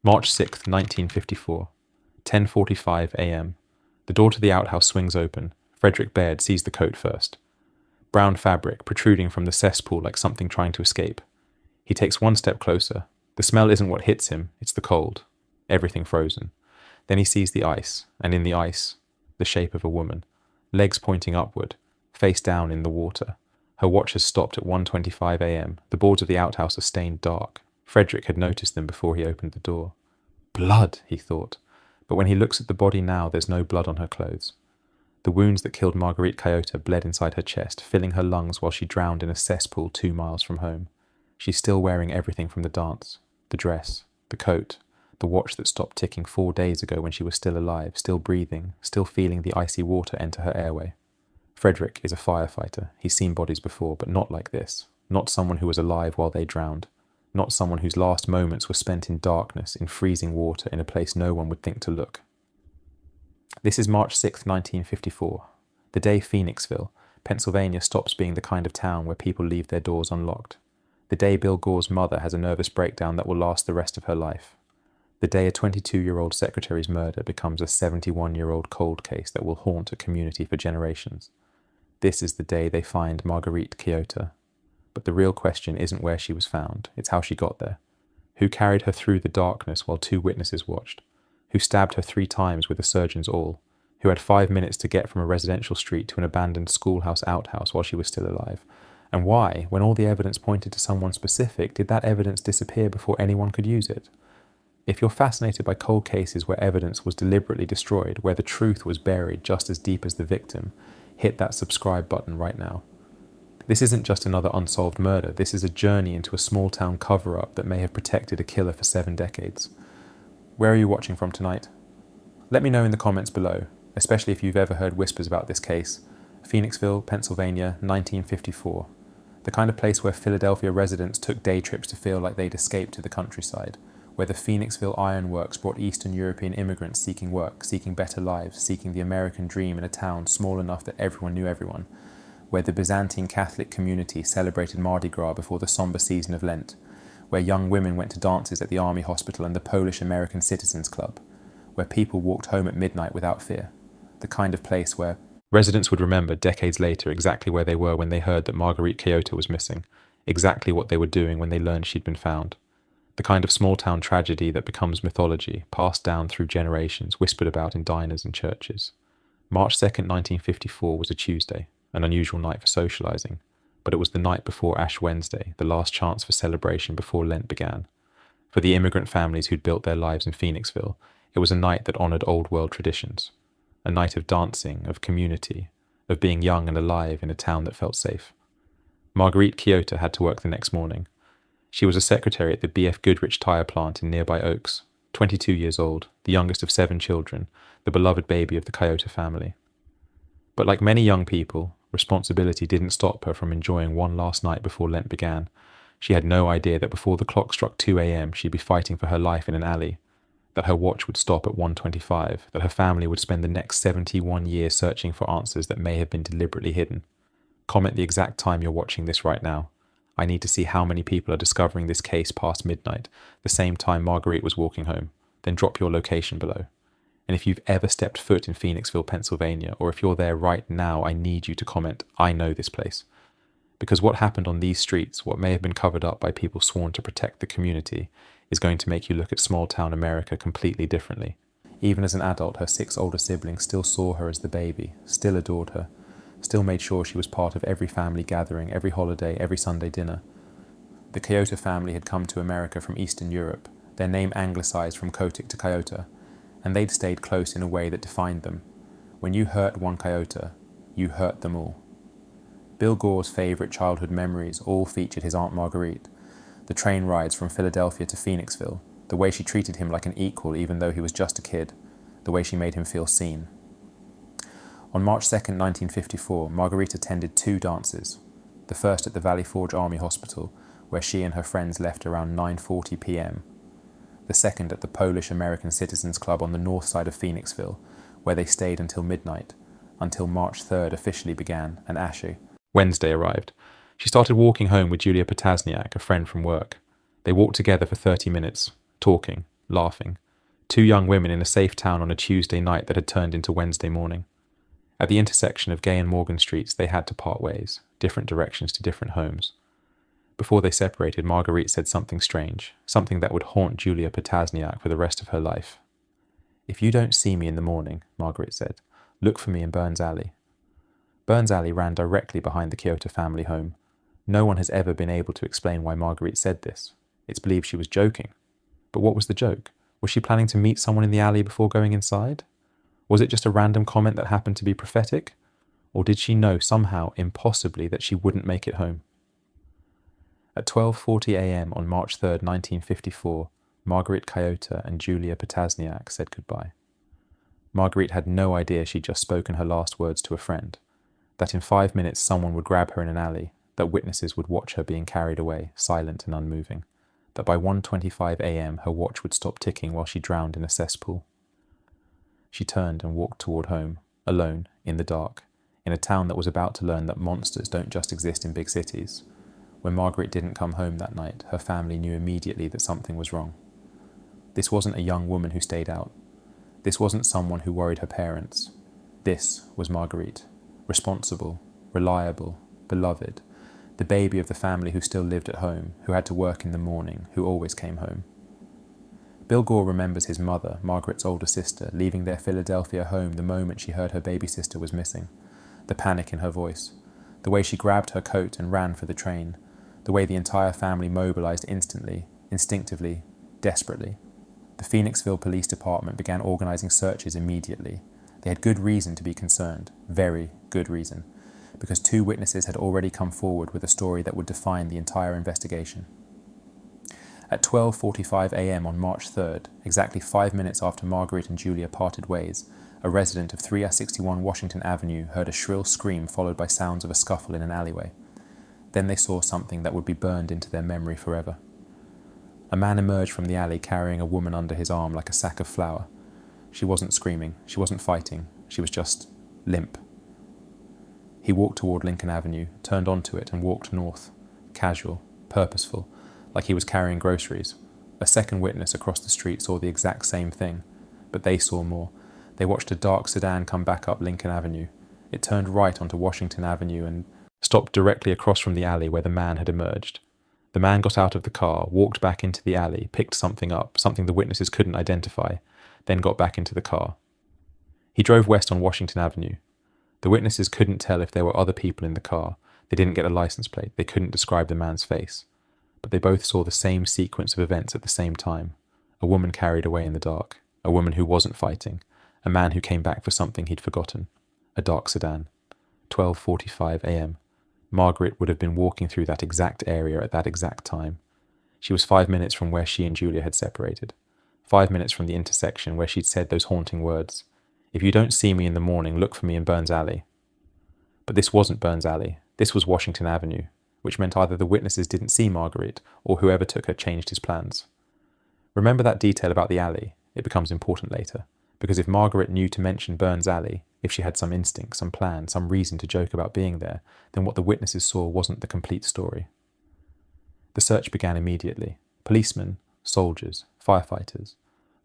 March 6th, 1954, 10:45 a.m. The door to the outhouse swings open. Frederick Baird sees the coat first. Brown fabric protruding from the cesspool like something trying to escape. He takes one step closer. The smell isn't what hits him, it's the cold. Everything frozen. Then he sees the ice, and in the ice, the shape of a woman. Legs pointing upward, face down in the water. Her watch has stopped at 1:25 a.m. The boards of the outhouse are stained dark. Frederick had noticed them before he opened the door. Blood, he thought. But when he looks at the body now, there's no blood on her clothes. The wounds that killed Margarite Kyota bled inside her chest, filling her lungs while she drowned in a cesspool 2 miles from home. She's still wearing everything from the dance. The dress, the coat, the watch that stopped ticking 4 days ago when she was still alive, still breathing, still feeling the icy water enter her airway. Frederick is a firefighter. He's seen bodies before, but not like this. Not someone who was alive while they drowned. Not someone whose last moments were spent in darkness, in freezing water, in a place no one would think to look. This is March 6th, 1954, the day Phoenixville, Pennsylvania stops being the kind of town where people leave their doors unlocked. The day Bill Gore's mother has a nervous breakdown that will last the rest of her life. The day a 22-year-old secretary's murder becomes a 71-year-old cold case that will haunt a community for generations. This is the day they find Margarite Kyota. But the real question isn't where she was found, it's how she got there. Who carried her through the darkness while 2 witnesses watched? Who stabbed her 3 times with a surgeon's awl? Who had 5 minutes to get from a residential street to an abandoned schoolhouse outhouse while she was still alive? And why, when all the evidence pointed to someone specific, did that evidence disappear before anyone could use it? If you're fascinated by cold cases where evidence was deliberately destroyed, where the truth was buried just as deep as the victim, hit that subscribe button right now. This isn't just another unsolved murder, this is a journey into a small-town cover-up that may have protected a killer for 7 decades. Where are you watching from tonight? Let me know in the comments below, especially if you've ever heard whispers about this case. Phoenixville, Pennsylvania, 1954. The kind of place where Philadelphia residents took day trips to feel like they'd escaped to the countryside, where the Phoenixville Iron Works brought Eastern European immigrants seeking work, seeking better lives, seeking the American dream in a town small enough that everyone knew everyone, where the Byzantine Catholic community celebrated Mardi Gras before the somber season of Lent, where young women went to dances at the Army Hospital and the Polish American Citizens Club, where people walked home at midnight without fear, the kind of place where residents would remember decades later exactly where they were when they heard that Margarite Kyota was missing, exactly what they were doing when they learned she'd been found. The kind of small-town tragedy that becomes mythology, passed down through generations, whispered about in diners and churches. March 2nd, 1954 was a Tuesday, an unusual night for socializing, but it was the night before Ash Wednesday, the last chance for celebration before Lent began. For the immigrant families who'd built their lives in Phoenixville, it was a night that honored old-world traditions, a night of dancing, of community, of being young and alive in a town that felt safe. Margarite Kyota had to work the next morning. She was a secretary at the B.F. Goodrich tire plant in nearby Oaks, 22 years old, the youngest of 7 children, the beloved baby of the Kyota family. But like many young people, responsibility didn't stop her from enjoying one last night before Lent began. She had no idea that before the clock struck 2 a.m. she'd be fighting for her life in an alley, that her watch would stop at 1:25, that her family would spend the next 71 years searching for answers that may have been deliberately hidden. Comment the exact time you're watching this right now. I need to see how many people are discovering this case past midnight, the same time Marguerite was walking home. Then drop your location below. And if you've ever stepped foot in Phoenixville, Pennsylvania, or if you're there right now, I need you to comment, I know this place. Because what happened on these streets, what may have been covered up by people sworn to protect the community, is going to make you look at small-town America completely differently. Even as an adult, her 6 older siblings still saw her as the baby, still adored her, still made sure she was part of every family gathering, every holiday, every Sunday dinner. The Kyota family had come to America from Eastern Europe, their name anglicized from Kotik to Kyota, and they'd stayed close in a way that defined them. When you hurt one Kyota, you hurt them all. Bill Gore's favourite childhood memories all featured his Aunt Marguerite, the train rides from Philadelphia to Phoenixville, the way she treated him like an equal even though he was just a kid, the way she made him feel seen. On March 2nd, 1954, Marguerite attended 2 dances, the first at the Valley Forge Army Hospital, where she and her friends left around 9:40 p.m., the second at the Polish American Citizens Club on the north side of Phoenixville, where they stayed until midnight, until March 3rd officially began and Ashe Wednesday arrived. She started walking home with Julia Potasniak, a friend from work. They walked together for 30 minutes, talking, laughing. Two young women in a safe town on a Tuesday night that had turned into Wednesday morning. At the intersection of Gay and Morgan Streets, they had to part ways, different directions to different homes. Before they separated, Marguerite said something strange, something that would haunt Julia Potasniak for the rest of her life. "If you don't see me in the morning," Marguerite said, "look for me in Burns Alley." Burns Alley ran directly behind the Kyota family home. No one has ever been able to explain why Marguerite said this. It's believed she was joking. But what was the joke? Was she planning to meet someone in the alley before going inside? Was it just a random comment that happened to be prophetic? Or did she know somehow, impossibly, that she wouldn't make it home? At 12:40 a.m. on March 3rd, 1954, Margarite Kyota and Julia Potasniak said goodbye. Marguerite had no idea she'd just spoken her last words to a friend, that in 5 minutes someone would grab her in an alley, that witnesses would watch her being carried away, silent and unmoving, that by 1:25 a.m. her watch would stop ticking while she drowned in a cesspool. She turned and walked toward home, alone, in the dark, in a town that was about to learn that monsters don't just exist in big cities. When Marguerite didn't come home that night, her family knew immediately that something was wrong. This wasn't a young woman who stayed out. This wasn't someone who worried her parents. This was Marguerite, responsible, reliable, beloved, the baby of the family who still lived at home, who had to work in the morning, who always came home. Bill Gore remembers his mother, Margaret's older sister, leaving their Philadelphia home the moment she heard her baby sister was missing. The panic in her voice, the way she grabbed her coat and ran for the train, the way the entire family mobilized instantly, instinctively, desperately. The Phoenixville Police Department began organizing searches immediately. They had good reason to be concerned, very good reason, because two witnesses had already come forward with a story that would define the entire investigation. At 12:45 a.m. on March 3rd, exactly 5 minutes after Marguerite and Julia parted ways, a resident of 361 Washington Avenue heard a shrill scream followed by sounds of a scuffle in an alleyway. Then they saw something that would be burned into their memory forever. A man emerged from the alley carrying a woman under his arm like a sack of flour. She wasn't screaming, she wasn't fighting, she was just limp. He walked toward Lincoln Avenue, turned onto it and walked north, casual, purposeful, like he was carrying groceries. A second witness across the street saw the exact same thing, but they saw more. They watched a dark sedan come back up Lincoln Avenue. It turned right onto Washington Avenue and stopped directly across from the alley where the man had emerged. The man got out of the car, walked back into the alley, picked something up, something the witnesses couldn't identify, then got back into the car. He drove west on Washington Avenue. The witnesses couldn't tell if there were other people in the car. They didn't get a license plate. They couldn't describe the man's face. But they both saw the same sequence of events at the same time. A woman carried away in the dark. A woman who wasn't fighting. A man who came back for something he'd forgotten. A dark sedan. 12:45 a.m. Margaret would have been walking through that exact area at that exact time. She was 5 minutes from where she and Julia had separated. 5 minutes from the intersection where she'd said those haunting words. "If you don't see me in the morning, look for me in Burns Alley." But this wasn't Burns Alley. This was Washington Avenue, which meant either the witnesses didn't see Marguerite, or whoever took her changed his plans. Remember that detail about the alley? It becomes important later, because if Margaret knew to mention Burns Alley, if she had some instinct, some plan, some reason to joke about being there, then what the witnesses saw wasn't the complete story. The search began immediately. Policemen, soldiers, firefighters,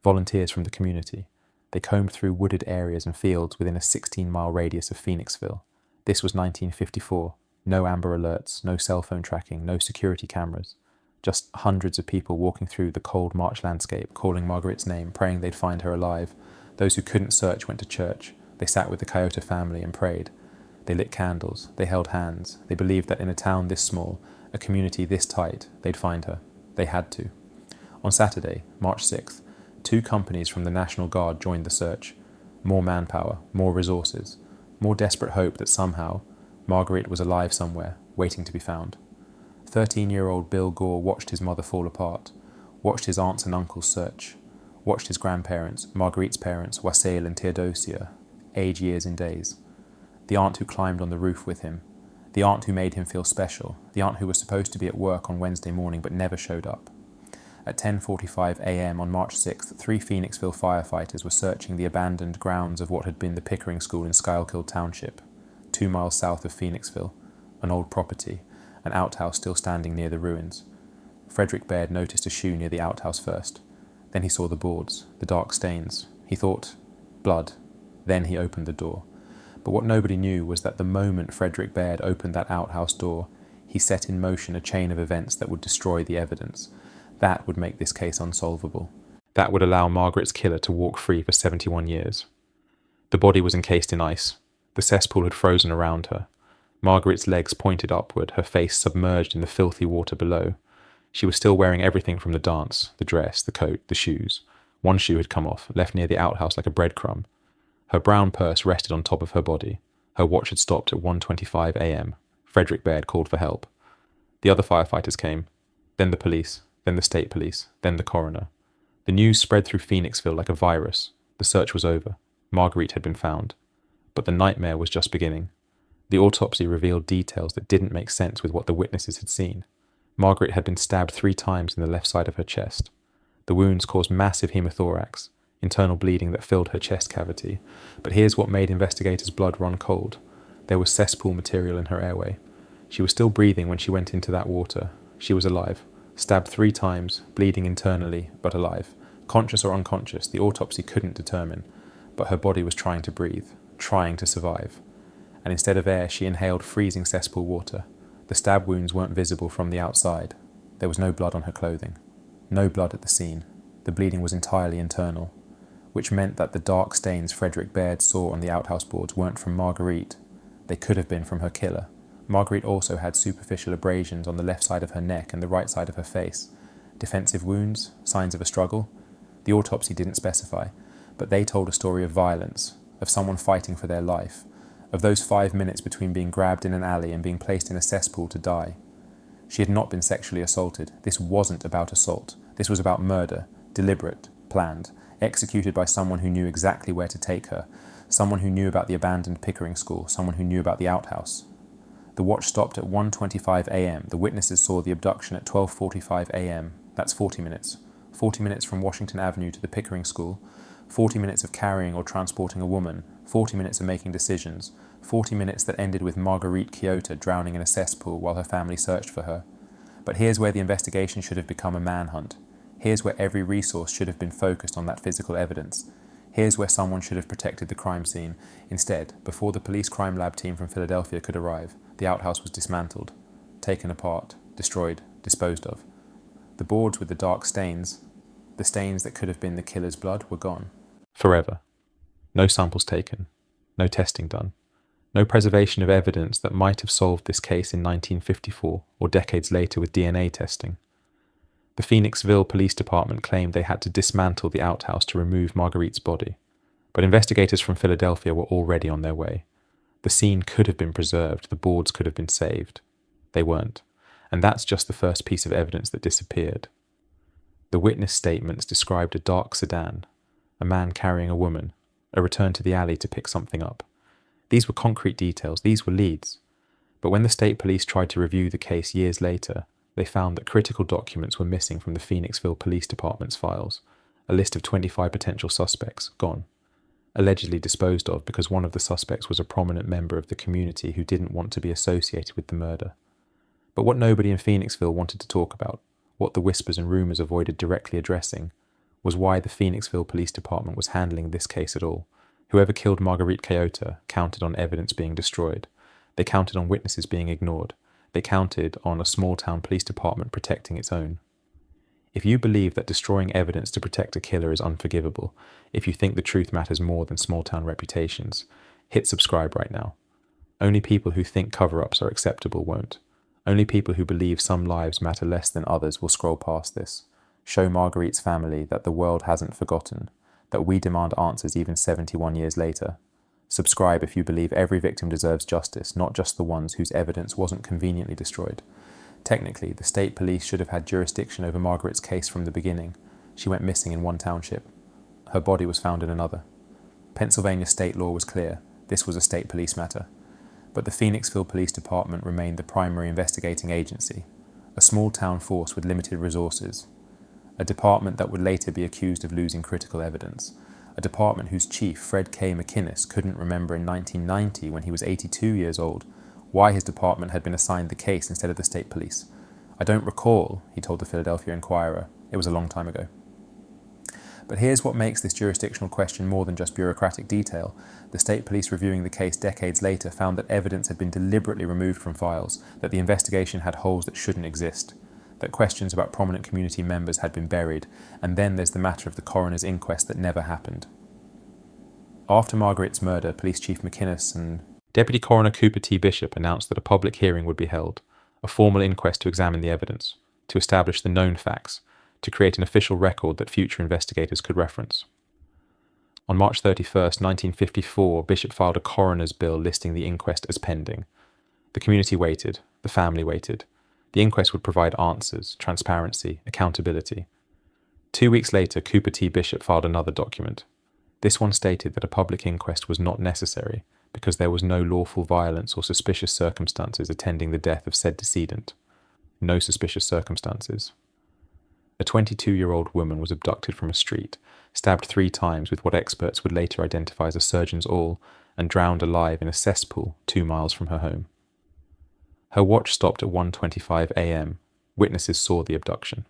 volunteers from the community. They combed through wooded areas and fields within a 16-mile radius of Phoenixville. This was 1954. No Amber Alerts, no cell phone tracking, no security cameras. Just hundreds of people walking through the cold March landscape, calling Margaret's name, praying they'd find her alive. Those who couldn't search went to church. They sat with the Kyota family and prayed. They lit candles. They held hands. They believed that in a town this small, a community this tight, they'd find her. They had to. On Saturday, March 6th, 2 companies from the National Guard joined the search. More manpower, more resources, more desperate hope that somehow Marguerite was alive somewhere, waiting to be found. 13-year-old Bill Gore watched his mother fall apart, watched his aunts and uncles search, watched his grandparents, Marguerite's parents, Wassail and Theodosia, age years in days. The aunt who climbed on the roof with him, the aunt who made him feel special, the aunt who was supposed to be at work on Wednesday morning but never showed up. At 10:45 a.m. on March 6th, 3 Phoenixville firefighters were searching the abandoned grounds of what had been the Pickering School in Schuylkill Township, 2 miles south of Phoenixville, an old property, an outhouse still standing near the ruins. Frederick Baird noticed a shoe near the outhouse first. Then he saw the boards, the dark stains. He thought, blood. Then he opened the door. But what nobody knew was that the moment Frederick Baird opened that outhouse door, he set in motion a chain of events that would destroy the evidence. That would make this case unsolvable. That would allow Margarite's killer to walk free for 71 years. The body was encased in ice. The cesspool had frozen around her. Margarite's legs pointed upward, her face submerged in the filthy water below. She was still wearing everything from the dance, the dress, the coat, the shoes. One shoe had come off, left near the outhouse like a breadcrumb. Her brown purse rested on top of her body. Her watch had stopped at 1:25 a.m. Frederick Baird called for help. The other firefighters came, then the police, then the state police, then the coroner. The news spread through Phoenixville like a virus. The search was over. Margarite had been found. But the nightmare was just beginning. The autopsy revealed details that didn't make sense with what the witnesses had seen. Margarite had been stabbed 3 times in the left side of her chest. The wounds caused massive hemothorax, internal bleeding that filled her chest cavity. But here's what made investigators' blood run cold. There was cesspool material in her airway. She was still breathing when she went into that water. She was alive. Stabbed 3 times, bleeding internally, but alive. Conscious or unconscious, the autopsy couldn't determine. But her body was trying to breathe, trying to survive. And instead of air, she inhaled freezing cesspool water. The stab wounds weren't visible from the outside. There was no blood on her clothing. No blood at the scene. The bleeding was entirely internal, which meant that the dark stains Frederick Baird saw on the outhouse boards weren't from Margarite. They could have been from her killer. Margarite also had superficial abrasions on the left side of her neck and the right side of her face. Defensive wounds, signs of a struggle. The autopsy didn't specify, but they told a story of violence, of someone fighting for their life, of those 5 minutes between being grabbed in an alley and being placed in a cesspool to die. She had not been sexually assaulted. This wasn't about assault. This was about murder, deliberate, planned, executed by someone who knew exactly where to take her, someone who knew about the abandoned Pickering school, someone who knew about the outhouse. The watch stopped at 1:25 a.m. The witnesses saw the abduction at 12:45 a.m. That's 40 minutes. 40 minutes from Washington Avenue to the Pickering school, 40 minutes of carrying or transporting a woman, 40 minutes of making decisions, 40 minutes that ended with Margarite Kyota drowning in a cesspool while her family searched for her. But here's where the investigation should have become a manhunt. Here's where every resource should have been focused on that physical evidence. Here's where someone should have protected the crime scene. Instead, before the police crime lab team from Philadelphia could arrive, the outhouse was dismantled, taken apart, destroyed, disposed of. The boards with the dark stains, the stains that could have been the killer's blood, were gone. Forever. No samples taken. No testing done. No preservation of evidence that might have solved this case in 1954 or decades later with DNA testing. The Phoenixville Police Department claimed they had to dismantle the outhouse to remove Margarite's body, but investigators from Philadelphia were already on their way. The scene could have been preserved, the boards could have been saved. They weren't, and that's just the first piece of evidence that disappeared. The witness statements described a dark sedan, a man carrying a woman, a return to the alley to pick something up. These were concrete details, these were leads. But when the state police tried to review the case years later, they found that critical documents were missing from the Phoenixville Police Department's files, a list of 25 potential suspects, gone, allegedly disposed of because one of the suspects was a prominent member of the community who didn't want to be associated with the murder. But what nobody in Phoenixville wanted to talk about, what the whispers and rumours avoided directly addressing, was why the Phoenixville Police Department was handling this case at all. Whoever killed Margarite Kyota counted on evidence being destroyed. They counted on witnesses being ignored. They counted on a small-town police department protecting its own. If you believe that destroying evidence to protect a killer is unforgivable, if you think the truth matters more than small-town reputations, hit subscribe right now. Only people who think cover-ups are acceptable won't. Only people who believe some lives matter less than others will scroll past this. Show Margarite's family that the world hasn't forgotten, that we demand answers even 71 years later. Subscribe if you believe every victim deserves justice, not just the ones whose evidence wasn't conveniently destroyed. Technically, the state police should have had jurisdiction over Margarite's case from the beginning. She went missing in one township. Her body was found in another. Pennsylvania state law was clear. This was a state police matter. But the Phoenixville Police Department remained the primary investigating agency, a small town force with limited resources, a department that would later be accused of losing critical evidence, a department whose chief, Fred K. McInnes, couldn't remember in 1990, when he was 82 years old, why his department had been assigned the case instead of the state police. "I don't recall," he told the Philadelphia Inquirer. "It was a long time ago." But here's what makes this jurisdictional question more than just bureaucratic detail. The state police reviewing the case decades later found that evidence had been deliberately removed from files, that the investigation had holes that shouldn't exist, that questions about prominent community members had been buried, and then there's the matter of the coroner's inquest that never happened. After Margarite's murder, Police Chief McInnes and Deputy Coroner Cooper T. Bishop announced that a public hearing would be held, a formal inquest to examine the evidence, to establish the known facts, to create an official record that future investigators could reference. On March 31st, 1954, Bishop filed a coroner's bill listing the inquest as pending. The community waited, the family waited. The inquest would provide answers, transparency, accountability. 2 weeks later, Cooper T. Bishop filed another document. This one stated that a public inquest was not necessary because there was no lawful violence or suspicious circumstances attending the death of said decedent. No suspicious circumstances. A 22-year-old woman was abducted from a street, stabbed 3 times with what experts would later identify as a surgeon's awl, and drowned alive in a cesspool 2 miles from her home. Her watch stopped at 1:25 a.m. Witnesses saw the abduction.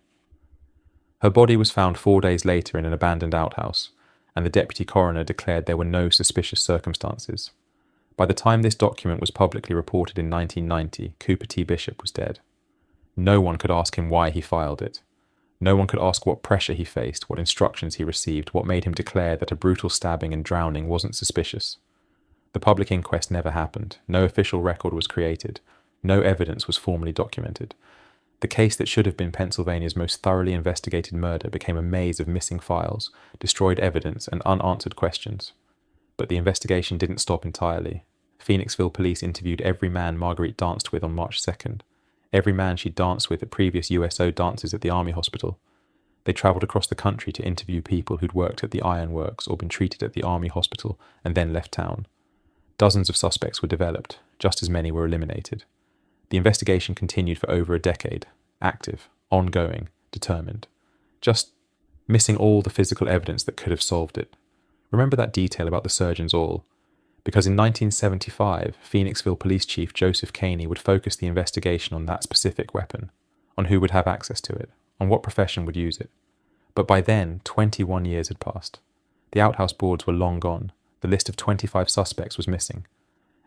Her body was found 4 days later in an abandoned outhouse, and the deputy coroner declared there were no suspicious circumstances. By the time this document was publicly reported in 1990, Cooper T. Bishop was dead. No one could ask him why he filed it. No one could ask what pressure he faced, what instructions he received, what made him declare that a brutal stabbing and drowning wasn't suspicious. The public inquest never happened. No official record was created. No evidence was formally documented. The case that should have been Pennsylvania's most thoroughly investigated murder became a maze of missing files, destroyed evidence, and unanswered questions. But the investigation didn't stop entirely. Phoenixville police interviewed every man Margarite danced with on March 2nd. Every man she danced with at previous USO dances at the Army Hospital. They travelled across the country to interview people who'd worked at the Iron Works or been treated at the Army Hospital and then left town. Dozens of suspects were developed, just as many were eliminated. The investigation continued for over a decade, active, ongoing, determined. Just missing all the physical evidence that could have solved it. Remember that detail about the surgeon's awl? Because in 1975, Phoenixville Police Chief Joseph Caney would focus the investigation on that specific weapon, on who would have access to it, on what profession would use it. But by then, 21 years had passed. The outhouse boards were long gone. The list of 25 suspects was missing.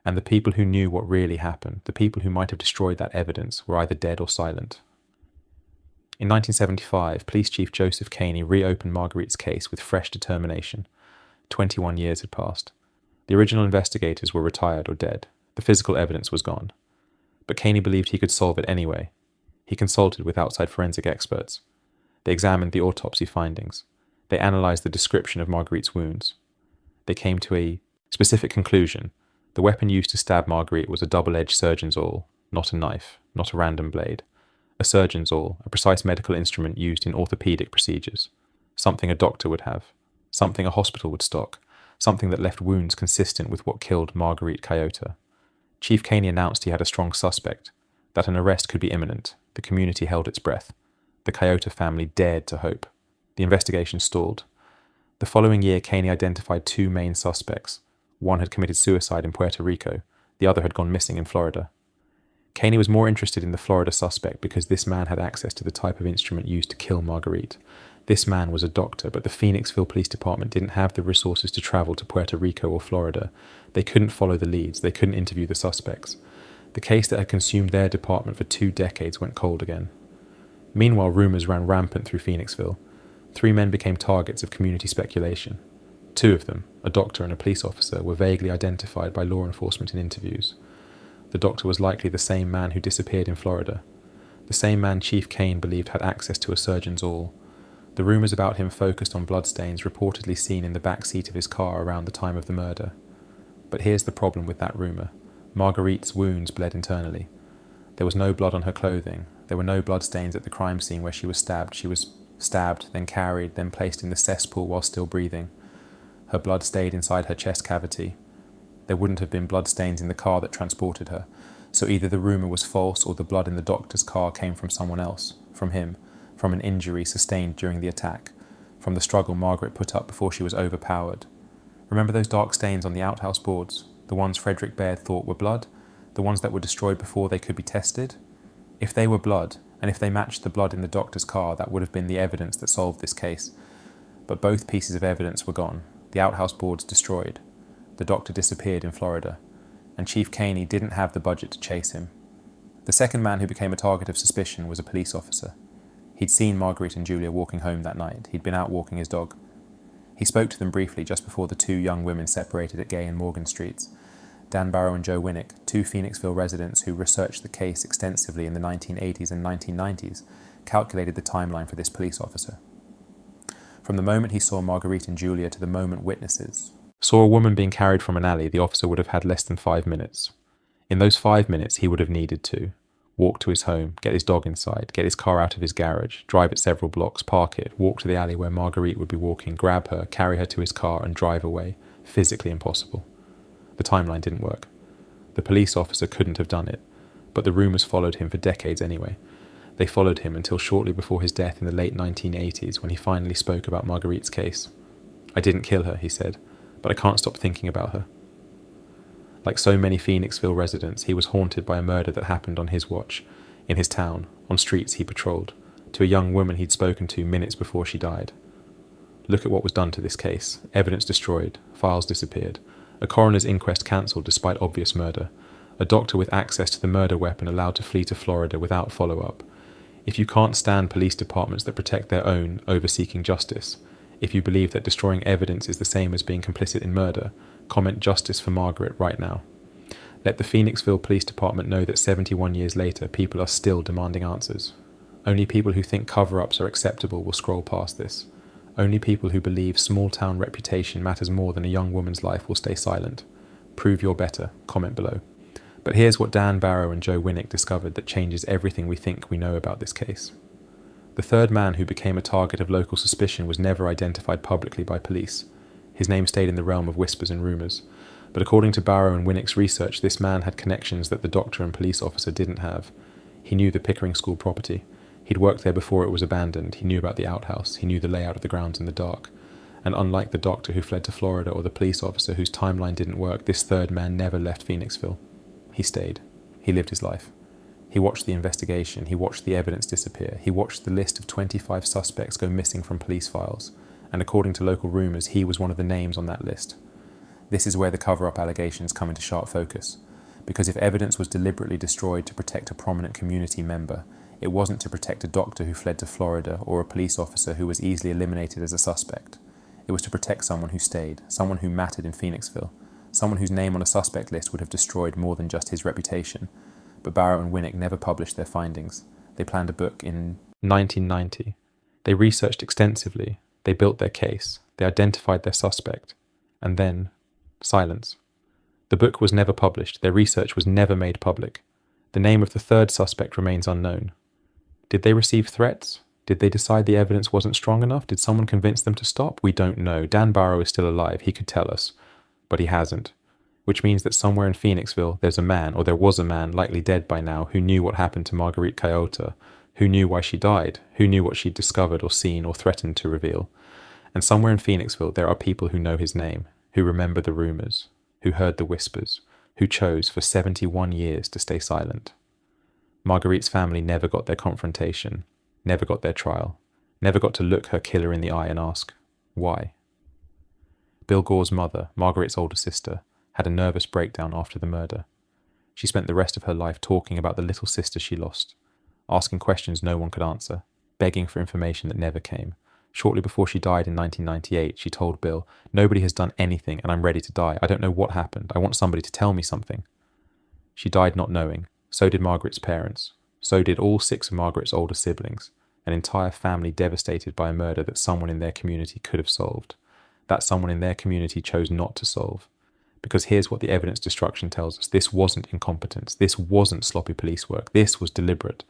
And the people who knew what really happened, the people who might have destroyed that evidence, were either dead or silent. In 1975, Police Chief Joseph Caney reopened Margarite's case with fresh determination. 21 years had passed. The original investigators were retired or dead. The physical evidence was gone. But Caney believed he could solve it anyway. He consulted with outside forensic experts. They examined the autopsy findings. They analysed the description of Margarite's wounds. They came to a specific conclusion. The weapon used to stab Margarite was a double-edged surgeon's awl, not a knife, not a random blade. A surgeon's awl, a precise medical instrument used in orthopedic procedures. Something a doctor would have. Something a hospital would stock. Something that left wounds consistent with what killed Margarite Kyota. Chief Caney announced he had a strong suspect, that an arrest could be imminent. The community held its breath. The Kyota family dared to hope. The investigation stalled. The following year, Caney identified 2 main suspects. One had committed suicide in Puerto Rico. The other had gone missing in Florida. Caney was more interested in the Florida suspect because this man had access to the type of instrument used to kill Margarite. This man was a doctor, but the Phoenixville Police Department didn't have the resources to travel to Puerto Rico or Florida. They couldn't follow the leads. They couldn't interview the suspects. The case that had consumed their department for 2 decades went cold again. Meanwhile, rumours ran rampant through Phoenixville. 3 men became targets of community speculation. 2 of them, a doctor and a police officer, were vaguely identified by law enforcement in interviews. The doctor was likely the same man who disappeared in Florida. The same man Chief Kane believed had access to a surgeon's awl. The rumours about him focused on bloodstains reportedly seen in the back seat of his car around the time of the murder. But here's the problem with that rumour. Margarite's wounds bled internally. There was no blood on her clothing. There were no bloodstains at the crime scene where she was stabbed. She was stabbed, then carried, then placed in the cesspool while still breathing. Her blood stayed inside her chest cavity. There wouldn't have been bloodstains in the car that transported her. So either the rumour was false or the blood in the doctor's car came from someone else, from him. From an injury sustained during the attack, from the struggle Margarite put up before she was overpowered. Remember those dark stains on the outhouse boards, the ones Frederick Baird thought were blood, the ones that were destroyed before they could be tested? If they were blood, and if they matched the blood in the doctor's car, that would have been the evidence that solved this case. But both pieces of evidence were gone, the outhouse boards destroyed, the doctor disappeared in Florida, and Chief Caney didn't have the budget to chase him. The second man who became a target of suspicion was a police officer. He'd seen Margarite and Julia walking home that night. He'd been out walking his dog. He spoke to them briefly just before the two young women separated at Gay and Morgan Streets. Dan Barrow and Joe Winnick, two Phoenixville residents who researched the case extensively in the 1980s and 1990s, calculated the timeline for this police officer. From the moment he saw Margarite and Julia to the moment witnesses saw a woman being carried from an alley, the officer would have had less than 5 minutes. In those 5 minutes, he would have needed to walk to his home, get his dog inside, get his car out of his garage, drive it several blocks, park it, walk to the alley where Margarite would be walking, grab her, carry her to his car and drive away. Physically impossible. The timeline didn't work. The police officer couldn't have done it, but the rumours followed him for decades anyway. They followed him until shortly before his death in the late 1980s when he finally spoke about Margarite's case. "I didn't kill her," he said, "but I can't stop thinking about her." Like so many Phoenixville residents, he was haunted by a murder that happened on his watch, in his town, on streets he patrolled, to a young woman he'd spoken to minutes before she died. Look at what was done to this case. Evidence destroyed, files disappeared, a coroner's inquest cancelled despite obvious murder, a doctor with access to the murder weapon allowed to flee to Florida without follow-up. If you can't stand police departments that protect their own over seeking justice, if you believe that destroying evidence is the same as being complicit in murder, comment "Justice for Margaret" right now. Let the Phoenixville Police Department know that 71 years later, people are still demanding answers. Only people who think cover-ups are acceptable will scroll past this. Only people who believe small-town reputation matters more than a young woman's life will stay silent. Prove you're better. Comment below. But here's what Dan Barrow and Joe Winnick discovered that changes everything we think we know about this case. The third man who became a target of local suspicion was never identified publicly by police. His name stayed in the realm of whispers and rumours. But according to Barrow and Winnick's research, this man had connections that the doctor and police officer didn't have. He knew the Pickering School property. He'd worked there before it was abandoned. He knew about the outhouse. He knew the layout of the grounds in the dark. And unlike the doctor who fled to Florida or the police officer whose timeline didn't work, this third man never left Phoenixville. He stayed. He lived his life. He watched the investigation. He watched the evidence disappear. He watched the list of 25 suspects go missing from police files. And according to local rumours, he was one of the names on that list. This is where the cover-up allegations come into sharp focus. Because if evidence was deliberately destroyed to protect a prominent community member, it wasn't to protect a doctor who fled to Florida or a police officer who was easily eliminated as a suspect. It was to protect someone who stayed, someone who mattered in Phoenixville, someone whose name on a suspect list would have destroyed more than just his reputation. But Barrow and Winnick never published their findings. They planned a book in 1990. They researched extensively. They built their case. They identified their suspect. And then, silence. The book was never published. Their research was never made public. The name of the third suspect remains unknown. Did they receive threats? Did they decide the evidence wasn't strong enough? Did someone convince them to stop? We don't know. Dan Barrow is still alive. He could tell us. But he hasn't. Which means that somewhere in Phoenixville there's a man, or there was a man, likely dead by now, who knew what happened to Margarite Kyota, who knew why she died, who knew what she'd discovered or seen or threatened to reveal. And somewhere in Phoenixville there are people who know his name, who remember the rumours, who heard the whispers, who chose for 71 years to stay silent. Margarite's family never got their confrontation, never got their trial, never got to look her killer in the eye and ask, why? Bill Gore's mother, Margarite's older sister, had a nervous breakdown after the murder. She spent the rest of her life talking about the little sister she lost, asking questions no one could answer, begging for information that never came. Shortly before she died in 1998, she told Bill, "Nobody has done anything and I'm ready to die. I don't know what happened. I want somebody to tell me something." She died not knowing. So did Margaret's parents. So did all 6 of Margaret's older siblings, an entire family devastated by a murder that someone in their community could have solved. That someone in their community chose not to solve. Because here's what the evidence destruction tells us. This wasn't incompetence. This wasn't sloppy police work. This was deliberate.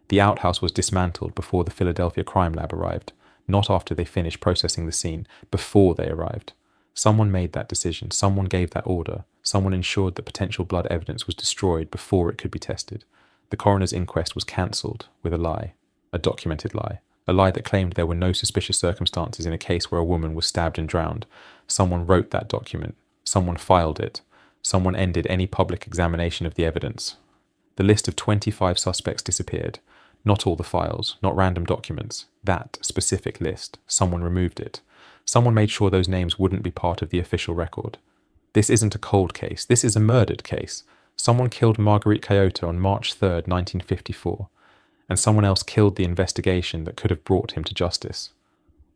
The outhouse was dismantled before the Philadelphia crime lab arrived. Not after they finished processing the scene, before they arrived. Someone made that decision, someone gave that order, someone ensured that potential blood evidence was destroyed before it could be tested. The coroner's inquest was cancelled with a lie, a documented lie, a lie that claimed there were no suspicious circumstances in a case where a woman was stabbed and drowned. Someone wrote that document, someone filed it, someone ended any public examination of the evidence. The list of 25 suspects disappeared. Not all the files, not random documents. That specific list, someone removed it. Someone made sure those names wouldn't be part of the official record. This isn't a cold case, this is a murdered case. Someone killed Margarite Kyota on March 3rd, 1954, and someone else killed the investigation that could have brought him to justice.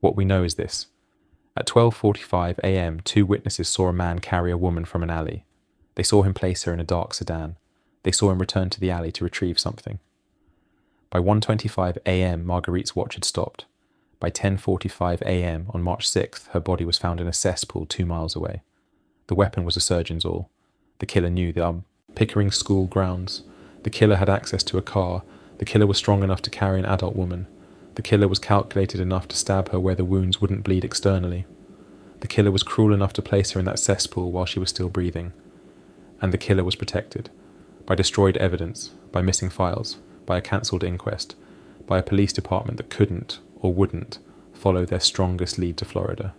What we know is this. At 12:45 a.m., 2 witnesses saw a man carry a woman from an alley. They saw him place her in a dark sedan. They saw him return to the alley to retrieve something. By 1:25 a.m., Marguerite's watch had stopped. By 10:45 a.m. on March 6th, her body was found in a cesspool 2 miles away. The weapon was a surgeon's awl. The killer knew the Pickering school grounds. The killer had access to a car. The killer was strong enough to carry an adult woman. The killer was calculated enough to stab her where the wounds wouldn't bleed externally. The killer was cruel enough to place her in that cesspool while she was still breathing. And the killer was protected by destroyed evidence, by missing files, by a cancelled inquest, by a police department that couldn't or wouldn't follow their strongest lead to Florida.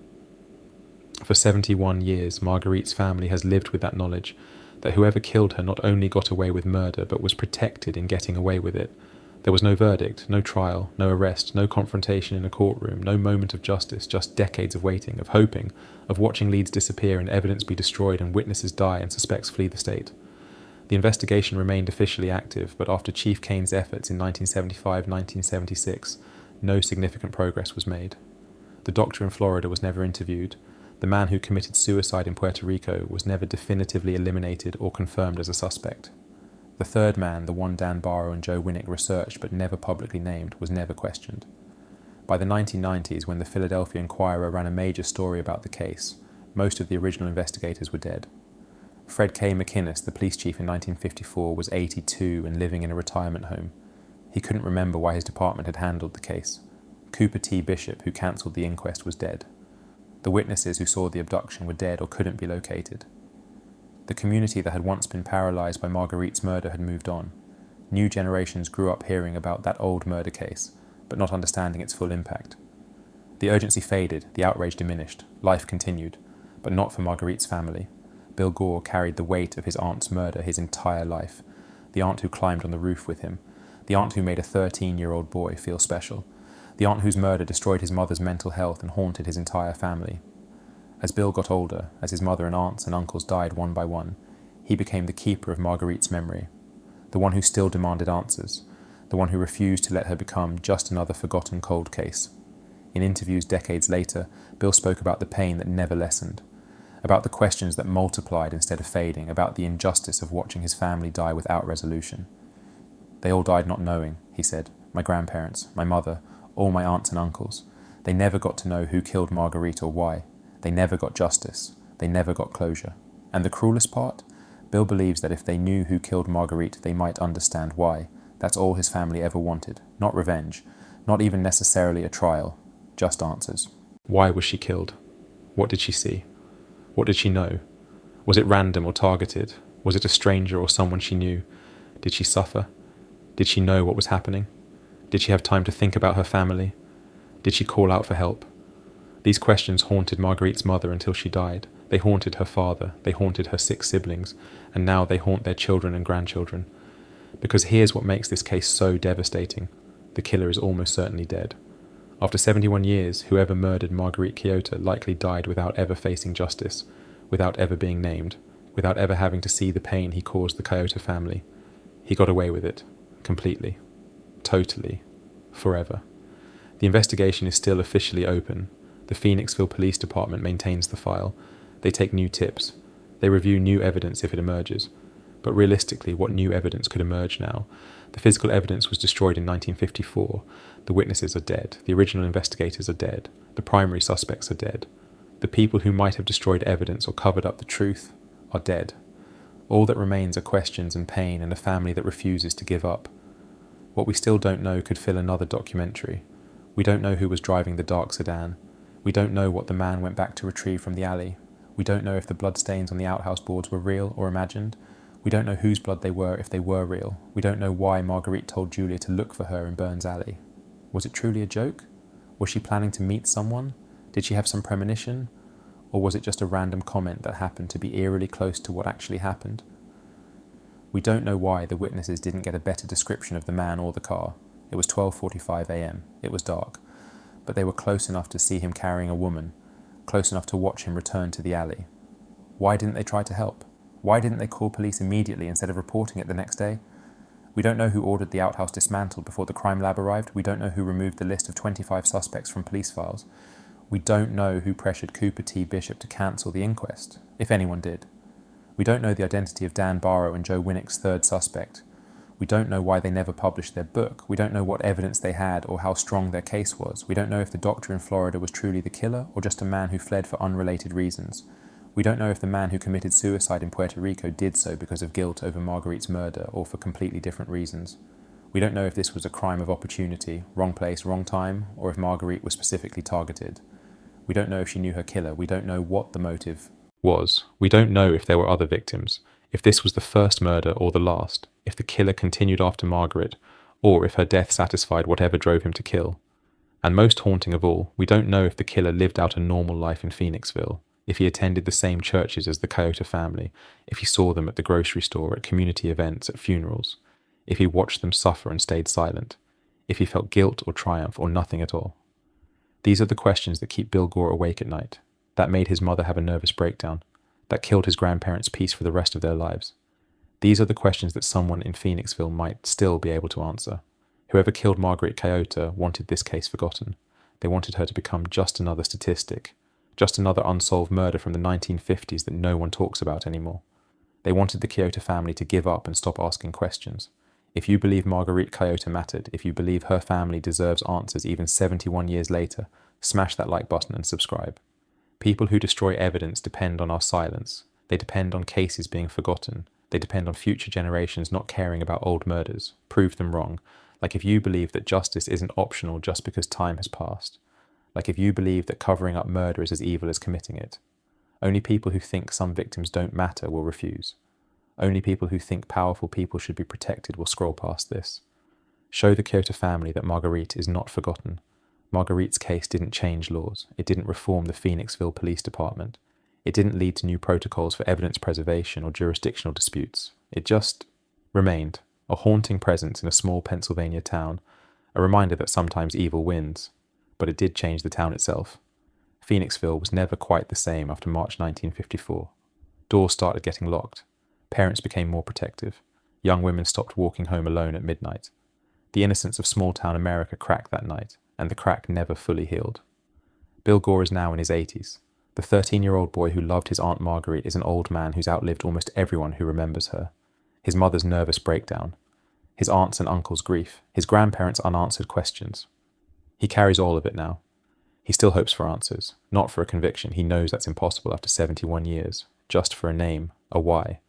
For 71 years, Marguerite's family has lived with that knowledge that whoever killed her not only got away with murder but was protected in getting away with it. There was no verdict, no trial, no arrest, no confrontation in a courtroom, no moment of justice, just decades of waiting, of hoping, of watching leads disappear and evidence be destroyed and witnesses die and suspects flee the state. The investigation remained officially active, but after Chief Kane's efforts in 1975-1976, no significant progress was made. The doctor in Florida was never interviewed. The man who committed suicide in Puerto Rico was never definitively eliminated or confirmed as a suspect. The third man, the one Dan Barrow and Joe Winnick researched but never publicly named, was never questioned. By the 1990s, when the Philadelphia Inquirer ran a major story about the case, most of the original investigators were dead. Fred K. McInnes, the police chief in 1954, was 82 and living in a retirement home. He couldn't remember why his department had handled the case. Cooper T. Bishop, who cancelled the inquest, was dead. The witnesses who saw the abduction were dead or couldn't be located. The community that had once been paralysed by Marguerite's murder had moved on. New generations grew up hearing about that old murder case, but not understanding its full impact. The urgency faded, the outrage diminished, life continued, but not for Marguerite's family. Bill Gore carried the weight of his aunt's murder his entire life, the aunt who climbed on the roof with him, the aunt who made a 13-year-old boy feel special, the aunt whose murder destroyed his mother's mental health and haunted his entire family. As Bill got older, as his mother and aunts and uncles died one by one, he became the keeper of Marguerite's memory, the one who still demanded answers, the one who refused to let her become just another forgotten cold case. In interviews decades later, Bill spoke about the pain that never lessened, about the questions that multiplied instead of fading, about the injustice of watching his family die without resolution. They all died not knowing, he said, my grandparents, my mother, all my aunts and uncles. They never got to know who killed Marguerite or why. They never got justice. They never got closure. And the cruelest part? Bill believes that if they knew who killed Marguerite, they might understand why. That's all his family ever wanted. Not revenge. Not even necessarily a trial. Just answers. Why was she killed? What did she see? What did she know? Was it random or targeted? Was it a stranger or someone she knew? Did she suffer? Did she know what was happening? Did she have time to think about her family? Did she call out for help? These questions haunted Marguerite's mother until she died. They haunted her father. They haunted her 6 siblings. And now they haunt their children and grandchildren. Because here's what makes this case so devastating. The killer is almost certainly dead. After 71 years, whoever murdered Margarite Kyota likely died without ever facing justice, without ever being named, without ever having to see the pain he caused the Kyota family. He got away with it. Completely. Totally. Forever. The investigation is still officially open. The Phoenixville Police Department maintains the file. They take new tips. They review new evidence if it emerges. But realistically, what new evidence could emerge now? The physical evidence was destroyed in 1954. The witnesses are dead. The original investigators are dead. The primary suspects are dead. The people who might have destroyed evidence or covered up the truth are dead. All that remains are questions and pain and a family that refuses to give up. What we still don't know could fill another documentary. We don't know who was driving the dark sedan. We don't know what the man went back to retrieve from the alley. We don't know if the bloodstains on the outhouse boards were real or imagined. We don't know whose blood they were if they were real. We don't know why Marguerite told Julia to look for her in Burns Alley. Was it truly a joke? Was she planning to meet someone? Did she have some premonition? Or was it just a random comment that happened to be eerily close to what actually happened? We don't know why the witnesses didn't get a better description of the man or the car. It was 12:45 a.m. It was dark. But they were close enough to see him carrying a woman, close enough to watch him return to the alley. Why didn't they try to help? Why didn't they call police immediately instead of reporting it the next day? We don't know who ordered the outhouse dismantled before the crime lab arrived. We don't know who removed the list of 25 suspects from police files. We don't know who pressured Cooper T. Bishop to cancel the inquest, if anyone did. We don't know the identity of Dan Barrow and Joe Winnick's third suspect. We don't know why they never published their book. We don't know what evidence they had or how strong their case was. We don't know if the doctor in Florida was truly the killer or just a man who fled for unrelated reasons. We don't know if the man who committed suicide in Puerto Rico did so because of guilt over Margarite's murder or for completely different reasons. We don't know if this was a crime of opportunity, wrong place, wrong time, or if Margarite was specifically targeted. We don't know if she knew her killer. We don't know what the motive was. We don't know if there were other victims, if this was the first murder or the last, if the killer continued after Margarite, or if her death satisfied whatever drove him to kill. And most haunting of all, we don't know if the killer lived out a normal life in Phoenixville, if he attended the same churches as the Kyota family, if he saw them at the grocery store, at community events, at funerals, if he watched them suffer and stayed silent, if he felt guilt or triumph or nothing at all. These are the questions that keep Bill Gore awake at night, that made his mother have a nervous breakdown, that killed his grandparents' peace for the rest of their lives. These are the questions that someone in Phoenixville might still be able to answer. Whoever killed Margarite Kyota wanted this case forgotten. They wanted her to become just another statistic, just another unsolved murder from the 1950s that no one talks about anymore. They wanted the Kyota family to give up and stop asking questions. If you believe Margarite Kyota mattered, if you believe her family deserves answers even 71 years later, smash that like button and subscribe. People who destroy evidence depend on our silence. They depend on cases being forgotten. They depend on future generations not caring about old murders. Prove them wrong. Like if you believe that justice isn't optional just because time has passed. Like if you believe that covering up murder is as evil as committing it. Only people who think some victims don't matter will refuse. Only people who think powerful people should be protected will scroll past this. Show the Kyota family that Margarite is not forgotten. Margarite's case didn't change laws. It didn't reform the Phoenixville Police Department. It didn't lead to new protocols for evidence preservation or jurisdictional disputes. It just remained, a haunting presence in a small Pennsylvania town, a reminder that sometimes evil wins. But it did change the town itself. Phoenixville was never quite the same after March 1954. Doors started getting locked. Parents became more protective. Young women stopped walking home alone at midnight. The innocence of small-town America cracked that night, and the crack never fully healed. Bill Gore is now in his 80s. The 13-year-old boy who loved his Aunt Margarite is an old man who's outlived almost everyone who remembers her. His mother's nervous breakdown. His aunts and uncles' grief. His grandparents' unanswered questions. He carries all of it now. He still hopes for answers, not for a conviction. He knows that's impossible after 71 years, just for a name, a why.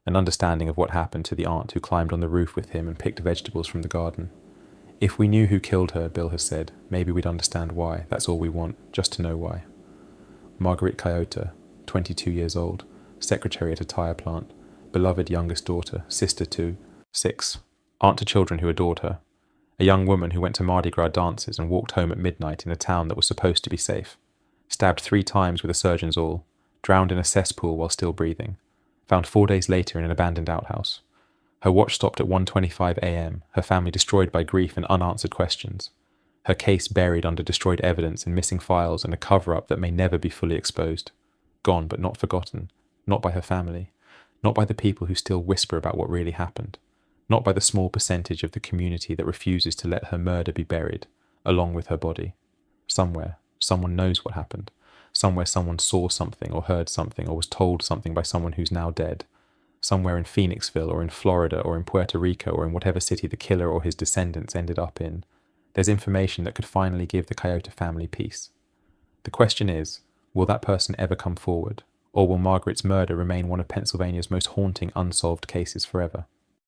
An understanding of what happened to the aunt who climbed on the roof with him and picked vegetables from the garden. If we knew who killed her, Bill has said, maybe we'd understand why. That's all we want, just to know why. Margarite Kyota, 22 years old, secretary at a tire plant, beloved youngest daughter, sister to 6, aunt to children who adored her, a young woman who went to Mardi Gras dances and walked home at midnight in a town that was supposed to be safe, stabbed 3 times with a surgeon's awl, drowned in a cesspool while still breathing, found 4 days later in an abandoned outhouse. Her watch stopped at 1:25 a.m., her family destroyed by grief and unanswered questions. Her case buried under destroyed evidence and missing files and a cover-up that may never be fully exposed. Gone but not forgotten, not by her family, not by the people who still whisper about what really happened, not by the small percentage of the community that refuses to let her murder be buried, along with her body. Somewhere, someone knows what happened. Somewhere someone saw something or heard something or was told something by someone who's now dead. Somewhere in Phoenixville or in Florida or in Puerto Rico or in whatever city the killer or his descendants ended up in, there's information that could finally give the Kyota family peace. The question is, will that person ever come forward, or will Margarite's murder remain one of Pennsylvania's most haunting unsolved cases forever?